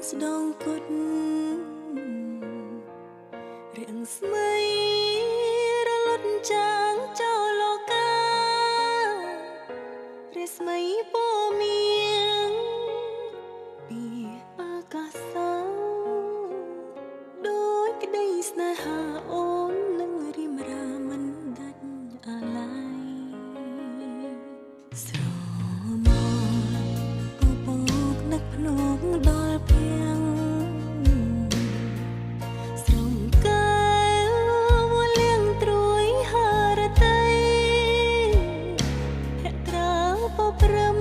ស្ដងគុតរៀងស្មៃរលត់ចាងចោលលោការាស្មីពមៀងពីអាកាសដូចក្តីស្នេហាអូននឹងរៀមរាមិនដាច់អាឡ័យស្រមោលពពកនឹកភ្នំដល់ភៀងស្រងកាយវលៀងត្រួយហារតីភក្ត្រាពព្រម